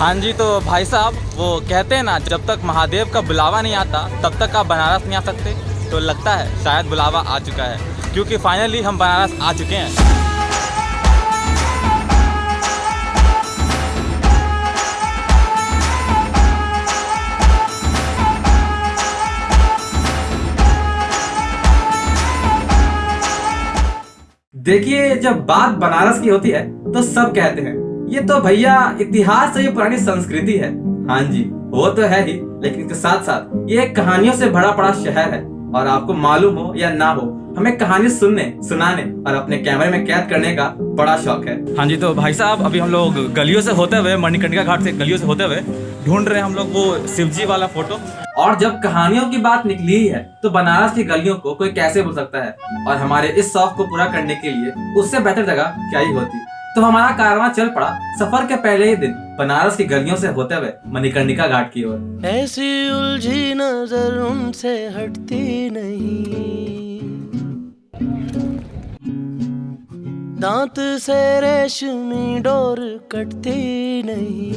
हाँ जी, तो भाई साहब वो कहते हैं ना, जब तक महादेव का बुलावा नहीं आता तब तक आप बनारस नहीं आ सकते। तो लगता है शायद बुलावा आ चुका है, क्योंकि फाइनली हम बनारस आ चुके हैं। देखिए, जब बात बनारस की होती है तो सब कहते हैं ये तो भैया इतिहास से ये पुरानी संस्कृति है। हाँ जी, वो तो है ही, लेकिन इसके साथ साथ ये एक कहानियों से भरा पड़ा शहर है। और आपको मालूम हो या ना हो, हमें कहानी सुनने, सुनाने और अपने कैमरे में कैद करने का बड़ा शौक है। हाँ जी, तो भाई साहब अभी हम लोग गलियों से होते हुए, मणिकर्णिका घाट से गलियों से होते हुए ढूंढ रहे हैं हम लोग वो शिवजी वाला फोटो। और जब कहानियों की बात निकली ही है तो बनारस की गलियों को कोई कैसे भूल सकता है। और हमारे इस शौक को पूरा करने के लिए उससे बेहतर जगह क्या ही होती। तो हमारा कारवां चल पड़ा सफर के पहले ही दिन बनारस की गलियों से होते हुए मणिकर्णिका घाट की ओर। ऐसी उलझी नजर उनसे हटती नहीं, दांत से रेशमी डोर कटती नहीं।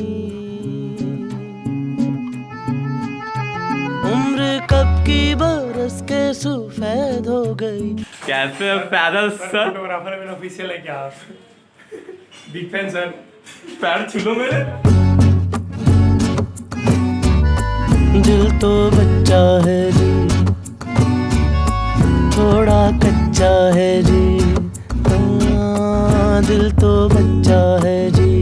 उम्र कब की बरस के सफेद हो गई। कैसे पैदल सर? फोटोग्राफर मेरा ऑफिशियल है क्या आप? Big fan sir. पैर छू लो मेरे। दिल तो बच्चा है जी, थोड़ा कच्चा है जी। दिल तो बच्चा है जी।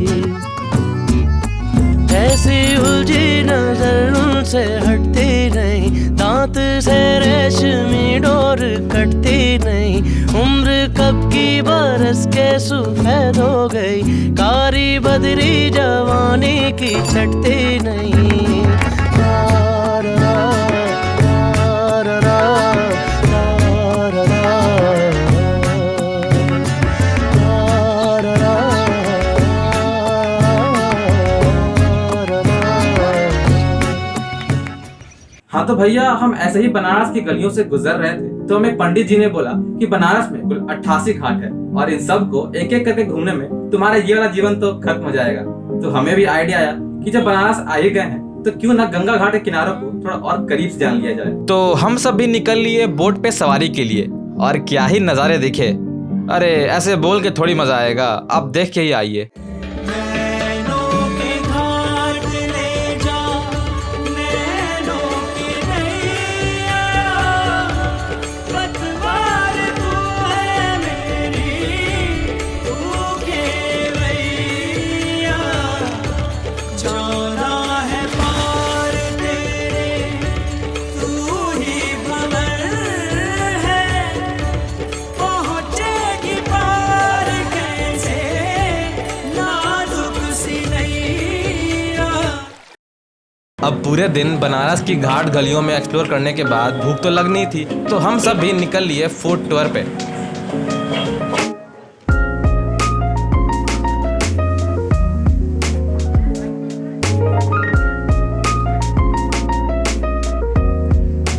ऐसी उलझी नजर उनसे हटती नहीं, दांत से रेशमी डोर कटती नहीं। उम्र कब की बरस के सफेद हो गई, कारी बदरी जवानी की चटती नहीं। हाँ तो भैया, हम ऐसे ही बनारस की गलियों से गुजर रहे थे तो हमें पंडित जी ने बोला कि बनारस में कुल 88 घाट है और इन सब को एक एक करके घूमने में तुम्हारा ये वाला जीवन तो खत्म हो जाएगा। तो हमें भी आइडिया आया कि जब बनारस आ ही गए हैं तो क्यों ना गंगा घाट के किनारों को थोड़ा और करीब से जान लिया जाए। तो हम सब भी निकल लिए बोट पे सवारी के लिए, और क्या ही नज़ारे देखे। अरे ऐसे बोल के थोड़ी मजा आएगा, आप देख के ही आइए। अब पूरे दिन बनारस की घाट गलियों में एक्सप्लोर करने के बाद भूख तो लगनी थी, तो हम सब भी निकल लिए फूड टूर पे।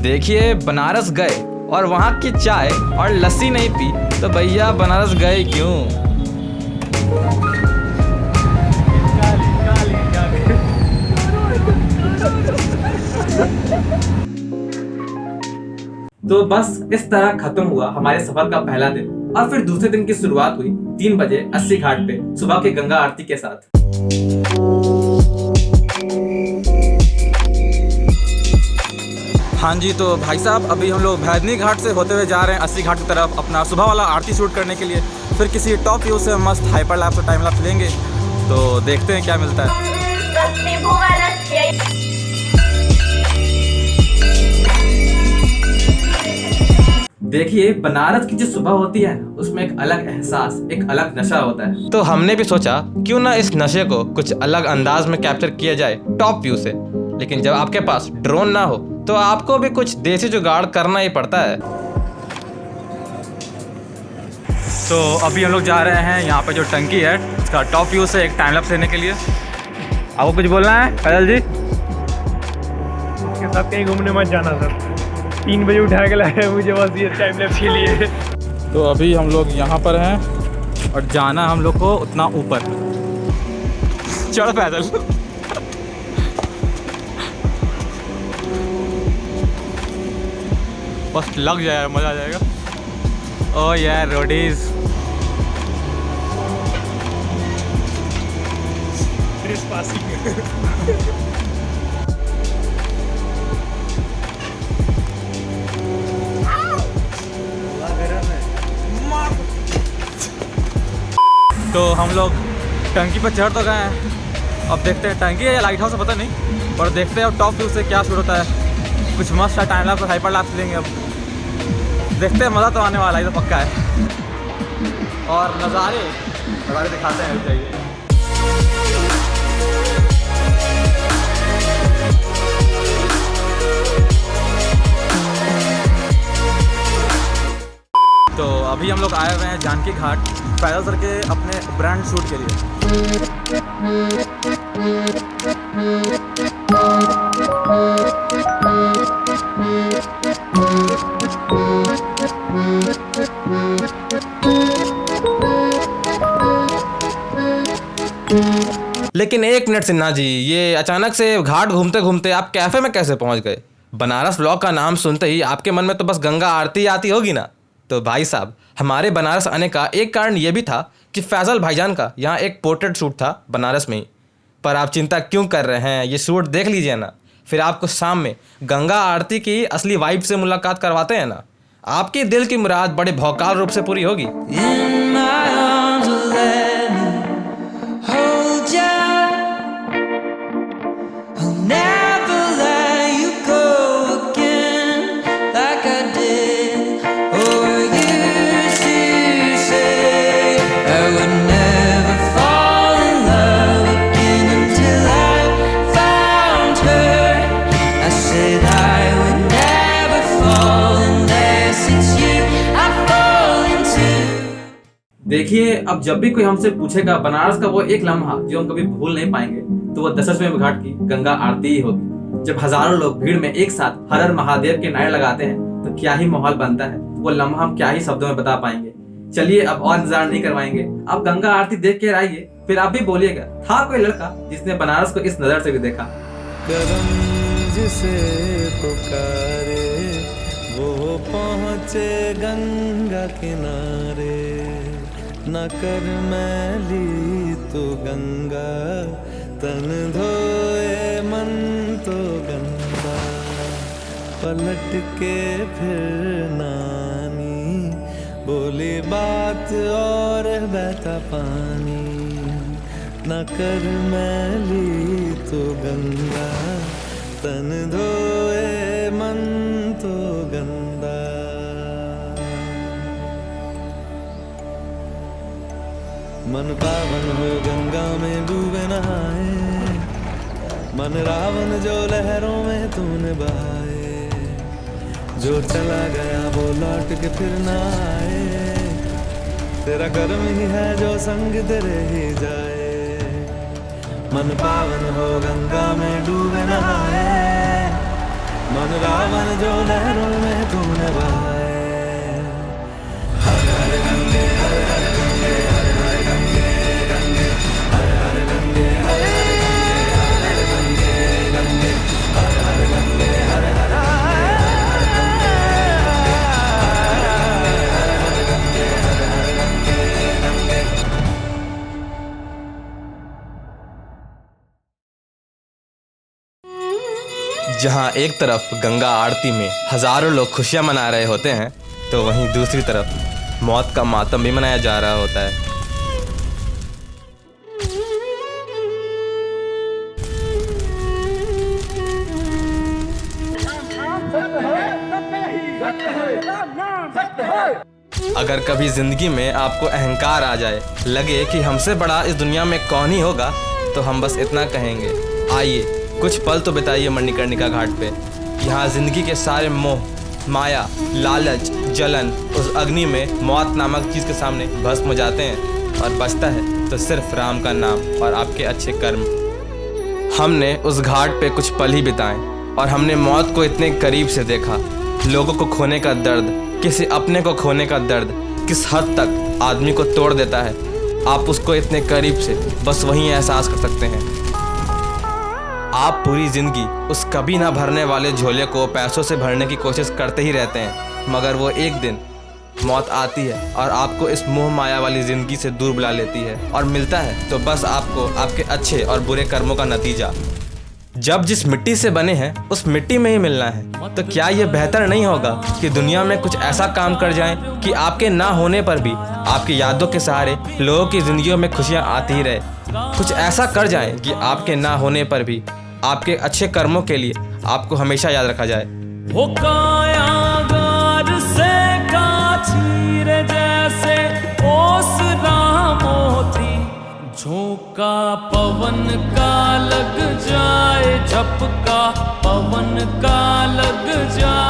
देखिए, बनारस गए और वहाँ की चाय और लस्सी नहीं पी तो भैया बनारस गए क्यों? तो बस इस तरह खत्म हुआ हमारे सफर का पहला दिन। और फिर दूसरे दिन की शुरुआत हुई 3 बजे 80 घाट पे सुबह की गंगा आरती के साथ। हाँ जी, तो भाई साहब अभी हम लोग भैरवनी घाट से होते हुए जा रहे हैं 80 घाट की तरफ अपना सुबह वाला आरती शूट करने के लिए। फिर किसी टॉप व्यू से मस्त हाइपर लैप्स और टाइम लैप्स लेंगे, तो देखते हैं क्या मिलता है। देखिए, बनारस की जो सुबह होती है ना, उसमें एक अलग एहसास, एक अलग नशा होता है। तो हमने भी सोचा क्यों ना इस नशे को कुछ अलग अंदाज में कैप्चर किया जाए टॉप व्यू से। लेकिन जब आपके पास ड्रोन ना हो तो आपको भी कुछ देसी जुगाड़ करना ही पड़ता है। तो अभी हम लोग जा रहे हैं यहाँ पे जो टंकी है उसका टॉप व्यू से एक टाइम लैप्स लेने के लिए। आपको कुछ बोलना है पैदल जी? के साथ कहीं घूमने मत जाना सर, 3 बजे उठा के लाए मुझे बस ये टाइम लैप्स के लिए। तो अभी हम लोग यहाँ पर हैं और जाना हम लोग को उतना ऊपर। चढ़ पैदल। बस लग जाए मज़ा आ जाएगा। ओ यार रोडीज़ तो हम लोग टंकी पर चढ़ तो गए हैं। अब देखते हैं टंकी है या लाइट हाउस है पता नहीं, पर देखते हैं अब टॉप व्यू से क्या शूट होता है। कुछ मस्त टाइम लैप्स और हाइपर लैप्स लेंगे। अब देखते हैं, मज़ा तो आने वाला है, ये तो पक्का है। और नज़ारे दिखाते हैं, चाहिए। तो अभी हम लोग आए हुए हैं जानकी घाट पैदल सर के अपने ब्रांड शूट के लिए। लेकिन एक मिनट सिन्हा जी, ये अचानक से घाट घूमते घूमते आप कैफे में कैसे पहुंच गए? बनारस व्लॉग का नाम सुनते ही आपके मन में तो बस गंगा आरती आती होगी ना। तो भाई साहब, हमारे बनारस आने का एक कारण ये भी था कि फैजल भाईजान का यहाँ एक पोर्ट्रेट शूट था बनारस में ही। पर आप चिंता क्यों कर रहे हैं, ये शूट देख लीजिए ना, फिर आपको शाम में गंगा आरती की असली वाइब से मुलाकात करवाते हैं ना। आपकी दिल की मुराद बड़े भौकाल रूप से पूरी होगी। देखिए, अब जब भी कोई हमसे पूछेगा बनारस का वो एक लम्हा जो हम कभी भूल नहीं पाएंगे, तो वो दशाश्वमेध घाट की गंगा आरती ही होगी। जब हजारों लोग भीड़ में एक साथ हर हर महादेव के नारे लगाते हैं तो क्या ही माहौल बनता है, वो लम्हा हम क्या ही शब्दों में बता पाएंगे। चलिए अब और इंतजार नहीं करवाएंगे, आप गंगा आरती देख के आइए, फिर आप भी बोलिएगा था कोई लड़का जिसने बनारस को इस नजर से भी देखा। करम जिसे पुकारे वो पहुँचे गंगा किनारे, न कर मैली तो गंगा तन धोए मन तो गंगा, पलट के फिर नानी बोली बात और बहता पानी, न कर मैली तो गंगा तन धोए मन तो गंदा। मन पावन हो गंगा में डूबे नहाए, मन रावण जो लहरों में तूने बहाए, जो चला गया वो लौट के फिर ना आए, तेरा कर्म ही है जो संग तेरे ही जाए। मन पावन हो गंगा में डूबे नहाए, मन रावण जो लहरों में तूने बहाए। हर हर गंगे हर हर गंगे हर हर गंगे गंगे हर हर गंगे हर हर गंगे गंगे हर हर गंगे हर हर जहाँ एक तरफ गंगा आरती में हजारों लोग खुशियाँ मना रहे होते हैं, तो वहीं दूसरी तरफ मौत का मातम भी मनाया जा रहा होता है। अगर कभी जिंदगी में आपको अहंकार आ जाए, लगे कि हमसे बड़ा इस दुनिया में कौन ही होगा, तो हम बस इतना कहेंगे, आइए कुछ पल तो बिताइए मणिकर्णिका घाट पे। यहाँ जिंदगी के सारे मोह, माया, लालच, जलन उस अग्नि में मौत नामक चीज़ के सामने भस्म हो जाते हैं, और बचता है तो सिर्फ राम का नाम और आपके अच्छे कर्म। हमने उस घाट पे कुछ पल ही बिताए और हमने मौत को इतने करीब से देखा। लोगों को खोने का दर्द, किसी अपने को खोने का दर्द किस हद तक आदमी को तोड़ देता है, आप उसको इतने करीब से बस वहीं एहसास कर सकते हैं। आप पूरी ज़िंदगी उस कभी ना भरने वाले झोले को पैसों से भरने की कोशिश करते ही रहते हैं, मगर वो एक दिन मौत आती है और आपको इस मोह माया वाली ज़िंदगी से दूर बुला लेती है, और मिलता है तो बस आपको आपके अच्छे और बुरे कर्मों का नतीजा। जब जिस मिट्टी से बने हैं उस मिट्टी में ही मिलना है, तो क्या ये बेहतर नहीं होगा कि दुनिया में कुछ ऐसा काम कर जाएं कि आपके ना होने पर भी आपकी यादों के सहारे लोगों की ज़िंदगियों में खुशियाँ आती ही रहे। कुछ ऐसा कर जाएं कि आपके ना होने पर भी आपके अच्छे कर्मों के लिए आपको हमेशा याद रखा जाए। हो कायागार से काछीरे जैसे ओसरा मोती, झोंका पवन का लग जाए, झपका पवन का लग जाए।